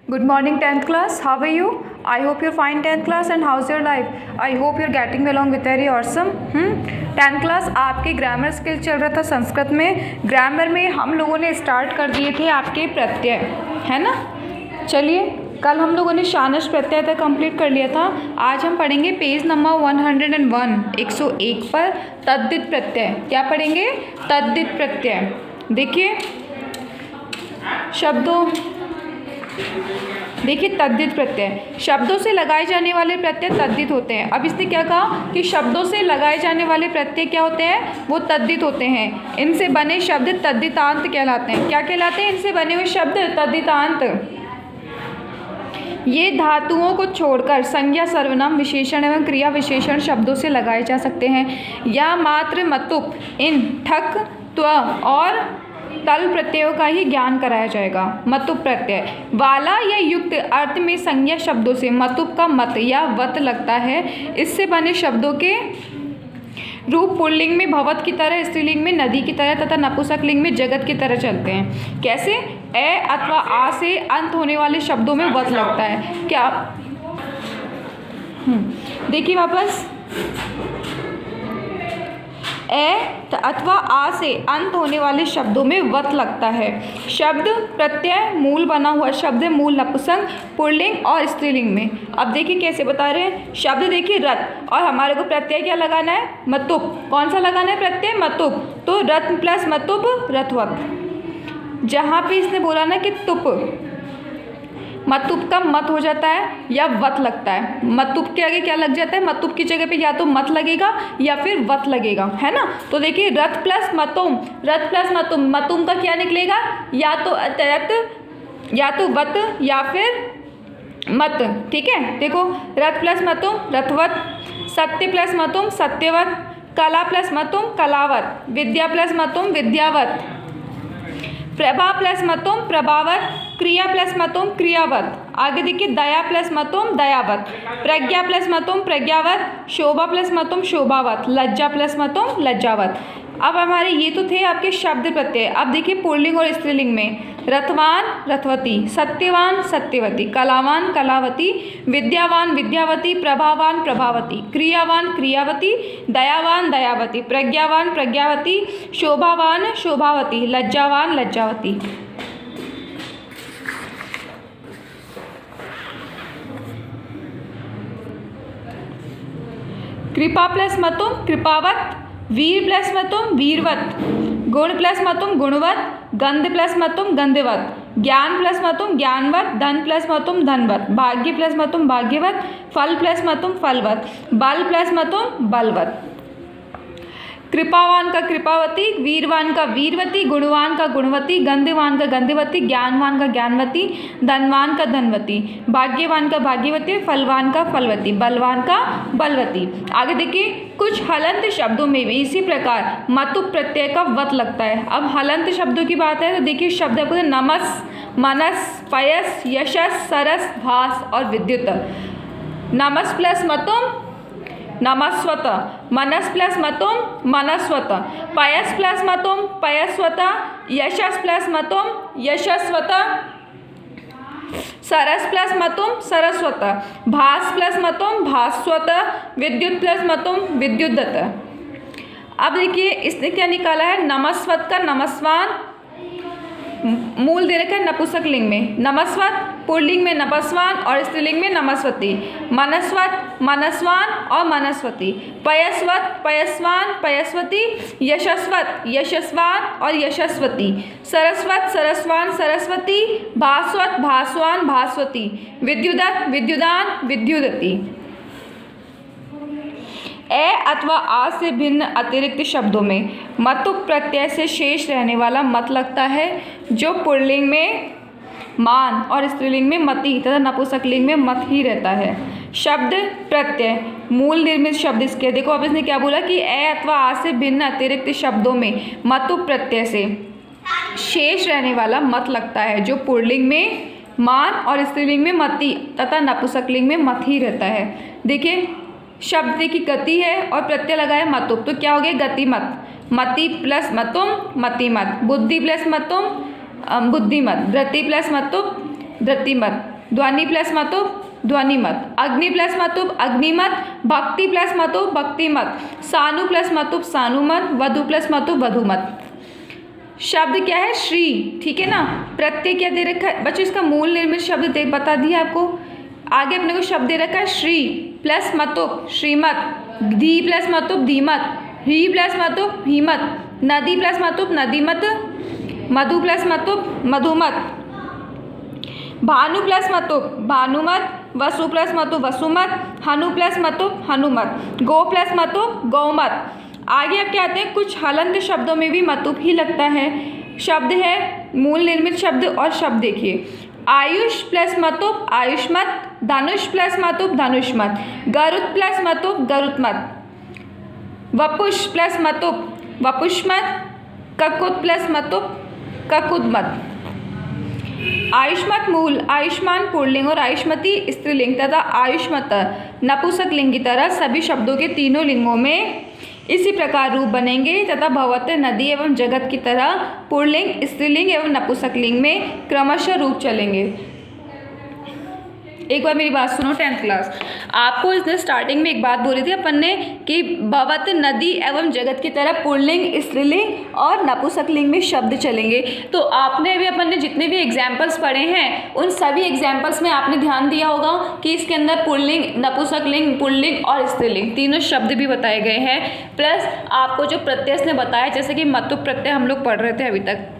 Good morning 10th class. How are you? I hope you're fine 10th class and how's your life? I hope you're getting along with very awesome. 10th class आपके grammar skill चल रहा था संस्कृत में। Grammar में हम लोगों ने start कर दिए थे आपके प्रत्यय, है ना। चलिए, कल हम लोगों ने शानच प्रत्यय तक कंप्लीट कर लिया था। आज हम पढ़ेंगे पेज नंबर 101 101 पर तद्धित प्रत्यय। क्या पढ़ेंगे? तद्धित प्रत्यय। देखिए शब्दों, देखिए तद्धित प्रत्यय, शब्दों से लगाए जाने वाले प्रत्यय तद्धित होते हैं। अब इसने क्या कहा कि शब्दों से लगाए जाने वाले प्रत्यय क्या होते हैं? वो तद्धित होते हैं। इनसे बने शब्द तद्धितांत कहलाते हैं। क्या कहलाते हैं? इनसे बने हुए शब्द तद्धितांत। ये धातुओं को छोड़कर संज्ञा, सर्वनाम, विशेषण एवं क्रिया विशेषण शब्दों से लगाए जा सकते हैं। या मात्र, मतुप, इन, ठक, त्व और तल प्रत्ययों का ही ज्ञान कराया जाएगा। मतुप प्रत्यय वाला या युक्त अर्थ में संज्ञा शब्दों से मतुप का मत या वत लगता है। इससे बने शब्दों के रूप पुल्लिंग में भवत की तरह, स्त्रीलिंग में नदी की तरह तथा नपुंसकलिंग में जगत की तरह चलते हैं। कैसे? ए अथवा आ से अंत होने वाले शब्दों में वत लगता है। क्या? देखिए वापस, ए अथवा आ से अंत होने वाले शब्दों में वत लगता है। शब्द प्रत्यय मूल बना हुआ शब्द है, मूल नपुंसक, पुल्लिंग और स्त्रीलिंग में। अब देखिए कैसे बता रहे हैं। शब्द देखिए रथ, और हमारे को प्रत्यय क्या लगाना है? मतुप। कौन सा लगाना है प्रत्यय? मतुप। तो रथ प्लस मतुप रथवत। जहाँ पे इसने बोला ना कि तुप, मतुप का मत हो जाता है या वत लगता है। मतुप के आगे क्या लग जाता है? मतुप की जगह पे या तो मत लगेगा या फिर वत लगेगा, है ना। तो देखिए रथ प्लस मतुम, रथ प्लस मतुम, मतुम का क्या निकलेगा? या तो अतयत, या तो वत, या फिर मत। ठीक है, देखो रथ प्लस मतुम रथवत, सत्य प्लस मतुम सत्यवत, कला प्लस मतुम कलावत, विद्या प्लस मतुम विद्यावत, प्रभा प्लस मतुम प्रभावत, क्रिया प्लस मतुम क्रियावत। आगे देखिए दया प्लस मतुम दयावत, प्रज्ञा प्लस मतुम प्रज्ञावत, शोभा प्लस मतुम शोभावत, लज्जा प्लस मतुम लज्जावत। अब हमारे ये तो थे आपके शब्द प्रत्यय। अब देखिए पुल्लिंग और स्त्रीलिंग में रथवान रथवती, सत्यवान सत्यवती, कलावान कलावती, विद्यावान विद्यावती, प्रभावान प्रभावती, क्रियावान क्रियावती, दयावान दयावती, प्रज्ञावान प्रज्ञावती, शोभावान शोभावती, लज्जावान लज्जावती। कृपा प्लस मतुम कृपावत, वीर प्लस मतुम वीरवत, गुण प्लस मतुम गुणवत, गंध प्लस मतुम गंधवत, ज्ञान प्लस मतुम ज्ञानवत, धन प्लस मतुम धनवत, भाग्य प्लस मतुम भाग्यवत, फल प्लस मतुम फलवत, बल प्लस मतुम बलवत। कृपावान का कृपावती, वीरवान का वीरवती, गुणवान का गुणवती, गंधवान का गंधवती, ज्ञानवान का ज्ञानवती, धनवान का धनवती, भाग्यवान का भाग्यवती, फलवान का फलवती, बलवान का बलवती। आगे देखिए कुछ हलंत शब्दों में भी इसी प्रकार मतुप प्रत्यय का वत लगता है। अब हलंत शब्दों की बात है तो देखिए शब्द आपको नमस, मनस, पयस, यशस, सरस, भास और विद्युत। नमस प्लस मतुम नमस्वत, मनस प्लस मतुम मनस्वत, पयस प्लस मतुम पयस्वत, यशस प्लस मतुम यशस्वत, सरस प्लस मतुम सरस्वत, भास प्लस मतुम भास्वत, विद्युत प्लस मतुम विद्युदत। अब देखिए इसने क्या निकाला है? नमस्वत का नमस्वान मूल दे रखा है नपुंसक लिंग में, नमस्वत पुल्लिंग में नपस्वान और स्त्रीलिंग में नमस्वती, मनस्वत मनस्वान और मनस्वती, पयस्वत पयस्वान पयस्वती, यशस्वत यशस्वान और यशस्वती, सरस्वत सरस्वान सरस्वती, भास्वत भास्वान भास्वती, विद्युदत विद्युदान विद्युदती। ए अथवा आ से भिन्न अतिरिक्त शब्दों में मतुप प्रत्यय से शेष रहने वाला मत लगता है, जो पुल्लिंग में मान और स्त्रीलिंग में मति तथा नपुंसकलिंग में मत ही रहता है। शब्द प्रत्यय मूल निर्मित शब्द इसके, देखो अब इसने क्या बोला कि ए अथवा आ से भिन्न अतिरिक्त शब्दों में मतुप प्रत्यय से शेष रहने वाला मत लगता है, जो पुल्लिंग में मान और स्त्रीलिंग में मति तथा नपुंसकलिंग में मत ही रहता है। देखिए शब्द की गति है और प्रत्यय लगा है मतुप, तो क्या हो गया? गतिमत, मति प्लस मतुम मतिमत, बुद्धि प्लस मतुम बुद्धिमत, धृति प्लस मतुप धृतिमत, ध्वनि प्लस मतुप ध्वनिमत, अग्नि प्लस मतुप अग्निमत, भक्ति प्लस मतुप भक्तिमत, सानु प्लस मतुप सानुमत, वधु प्लस मतुप वधुमत। शब्द क्या है? श्री, ठीक है ना। प्रत्यय क्या दे रखा है बच्चों? इसका मूल निर्मित शब्द बता दिया आपको। आगे अपने को शब्द दे रखा है श्री प्लस मतुप श्रीमत, धी प्लस मतुप धीमत, ही प्लस मतुप हीमत, नदी प्लस मतुप नदीमत, मधु प्लस मतुप मधुमत, भानु प्लस मतुप भानुमत, वसु प्लस मतुप वसुमत, हनु प्लस मतुप हनुमत, गो प्लस मतुप गौमत। आगे अब क्या आते हैं? कुछ हलंत शब्दों में भी मतुप ही लगता है। शब्द है मूल निर्मित शब्द और शब्द देखिए। आयुष प्लस मतुप आयुष्मत, धनुष plus मतुप धनुष्मत, गरुत plus मतुप Garutmat, वपुष plus मतुप वपुष्मत, ककुत plus मतुप ककुदमत। आयुष्मत मूल, आयुष्मान पुल्लिंग और आयुष्मती स्त्रीलिंग तथा आयुष्मत नपुंसक लिंग की तरह सभी शब्दों के तीनों लिंगों में इसी प्रकार रूप बनेंगे तथा भवतः नदी एवं जगत की तरह पुल्लिंग स्त्रीलिंग एवं नपुंसक लिंग में क्रमशः रूप चलेंगे। एक बार मेरी बात सुनो 10th क्लास। आपको इसने स्टार्टिंग में एक बात बोली थी अपन ने कि भवत नदी एवं जगत की तरह पुल्लिंग स्त्रीलिंग और नपुंसक लिंग में शब्द चलेंगे। तो आपने भी अपन ने जितने भी एग्जाम्पल्स पढ़े हैं उन सभी एग्जाम्पल्स में आपने ध्यान दिया होगा कि इसके अंदर पुल्लिंग नपुंसक लिंग पुल्लिंग और स्त्रीलिंग तीनों शब्द भी बताए गए हैं। प्लस आपको जो प्रत्यय ने बताया, जैसे कि मतुप प्रत्यय हम लोग पढ़ रहे थे अभी तक,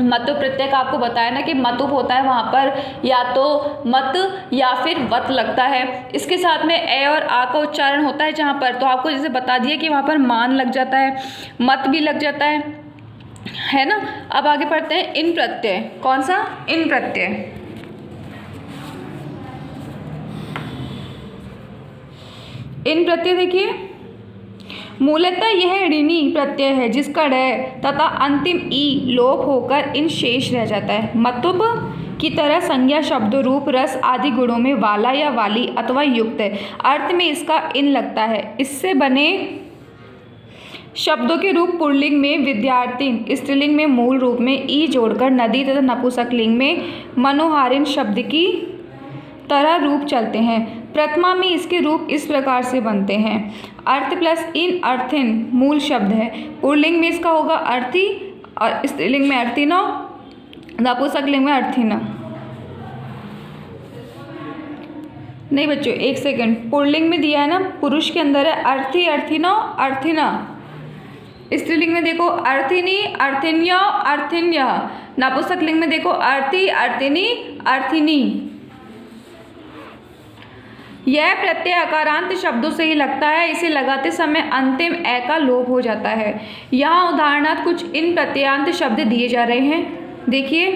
मतुप प्रत्यय का आपको बताया ना कि मतुप होता है वहाँ पर या तो मत या फिर वत लगता है। इसके साथ में ए और आ का उच्चारण होता है जहाँ पर, तो आपको जैसे बता दिया कि वहाँ पर मान लग जाता है, मत भी लग जाता है ना। अब आगे पढ़ते हैं इन प्रत्यय। कौन सा? इन प्रत्यय। इन प्रत्यय देखिए, मूलतः यह ऋणी प्रत्यय है जिसका ड तथा अंतिम ई लोप होकर इन शेष रह जाता है। मतुप की तरह संज्ञा शब्द रूप रस आदि गुणों में वाला या वाली अथवा युक्त है, अर्थ में इसका इन लगता है। इससे बने शब्दों के रूप पुल्लिंग में विद्यार्थी, स्त्रीलिंग में मूल रूप में ई जोड़कर नदी तथा नपुंसक लिंग में मनोहारिण शब्द की तरह रूप चलते हैं। प्रथमा में इसके रूप इस प्रकार से बनते हैं। अर्थ प्लस इन अर्थिन मूल शब्द है। पुल्लिंग में इसका होगा अर्थी और स्त्रीलिंग में अर्थिनो, नपुंसक लिंग में अर्थिना। नहीं बच्चों एक सेकंड, पुल्लिंग में दिया है ना, पुरुष के अंदर है अर्थी अर्थिनो अर्थिना। स्त्रीलिंग में देखो अर्थिनी अर्थिन्यो अर्थिन्य, नपुंसक लिंग में देखो अर्थी अर्थिनी अर्थिनी। यह प्रत्यय अकारांत शब्दों से ही लगता है, इसे लगाते समय अंतिम ए का लोप हो जाता है। यहाँ उदाहरणार्थ कुछ इन प्रत्ययांत शब्द दिए जा रहे हैं, देखिए।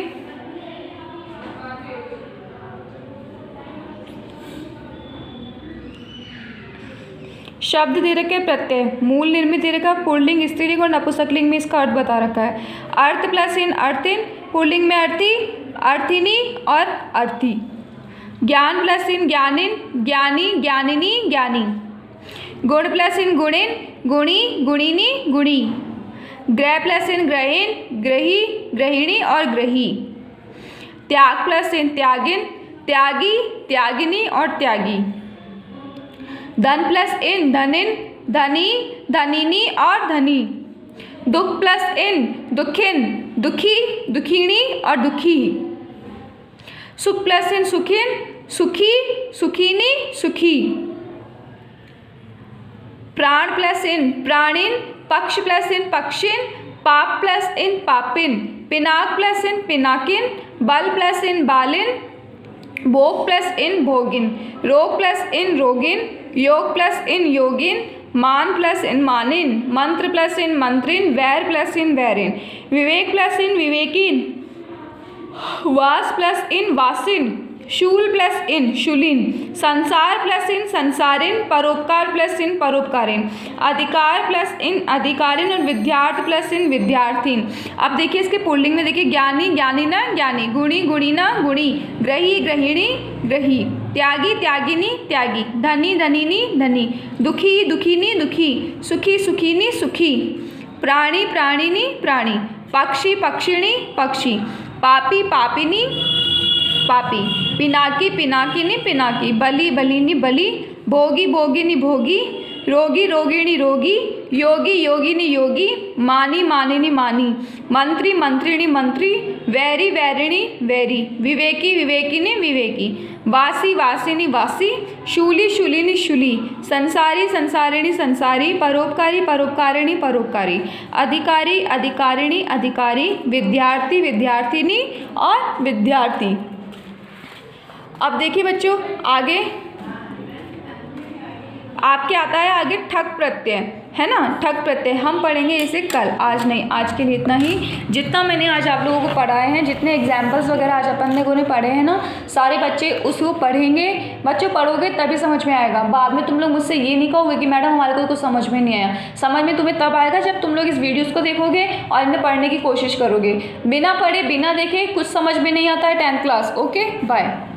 शब्द दे रखे प्रत्यय, मूल निर्मित दे रखा पुल्लिंग स्त्रीलिंग और नपुंसक लिंग में इसका अर्थ बता रखा है। अर्थ प्लस इन अर्थिन, पुल्लिंग में अर्थी अर्थिनी और अर्थी। ज्ञान प्लस इन ज्ञानिन ज्ञानी ज्ञानिनी ज्ञानी। गुण प्लस इन गुणिन गुणी गुणिनी गुणी। ग्रह प्लस इन ग्रहीन ग्रही ग्रहिणी और ग्रही। त्याग प्लस इन त्यागिन त्यागी त्यागिनी और त्यागी। धन प्लस इन धनिन धनी धनिनी और धनी। दुख प्लस इन दुखिन दुखी दुखिणी और दुखी। सुख प्लस इन सुखिन सुखी सुखिनी सुखी। प्राण प्लस इन प्राणिन, पक्ष प्लस इन पक्षिन, पाप प्लस इन पापिन, पिनाक प्लस इन पिनाकिन, बल प्लस इन बालिन, भोग प्लस इन भोगिन, रोग प्लस इन रोगिन, योग प्लस इन योगिन, मान प्लस इन मानिन, मंत्र प्लस इन मंत्रिन, वैर प्लस इन वैरिन, विवेक प्लस इन विवेकिन, वास प्लस इन वासिन, शूल प्लस इन शूलिन, संसार प्लस इन संसारिन, परोपकार प्लस इन परोपकारिन, अधिकार प्लस इन अधिकारिन और विद्यार्थ प्लस इन विद्यार्थीन। अब देखिए इसके पुल्लिंग में देखिए ज्ञानी ज्ञानिना ज्ञानी, गुणी गुणिना गुणी, ग्रही ग्रहिणी ग्रही, त्यागी त्यागिनी त्यागी, धनी धनिनी धनी, दुखी दुखिनी दुखी, सुखी सुखिनी सुखी, प्राणी प्राणिनी प्राणी, पक्षी पक्षिणी पक्षी, पापी पापिनी पापी, पिनाकी पिनाकिनी पिनाकी, बली बलिनी बली, भोगी भोगिनी भोगी, रोगी रोगिणी रोगी, योगी योगिनी योगी, मानी मानिनी मानी, मंत्री मंत्रिणी मंत्री, वैरी वैरिणी वैरी, विवेकी विवेकिनी विवेकी, वासी वासिनी वासी, शूली शूलिनी शूली, संसारी संसारिणी संसारी, परोपकारी परोपकारिणी परोपकारी, अधिकारी अधिकारिणी अधिकारी, विद्यार्थी विद्यार्थिनी और विद्यार्थी। अब देखिए बच्चों आगे आपके आता है आगे ठक प्रत्यय, है ना। ठक प्रत्यय हम पढ़ेंगे इसे कल, आज नहीं। आज के लिए इतना ही। जितना मैंने आज आप लोगों को पढ़ाए हैं, जितने एग्जाम्पल्स वगैरह आज अपन लोगों ने पढ़े हैं ना, सारे बच्चे उसको पढ़ेंगे। बच्चों पढ़ोगे तभी समझ में आएगा। बाद में तुम लोग मुझसे ये नहीं कहोगे कि मैडम हमारे को कुछ समझ में नहीं आया। समझ में तुम्हें तब आएगा जब तुम लोग इस वीडियोज़ को देखोगे और इन्हें पढ़ने की कोशिश करोगे। बिना पढ़े बिना देखे कुछ समझ में नहीं आता है 10th क्लास। Okay bye.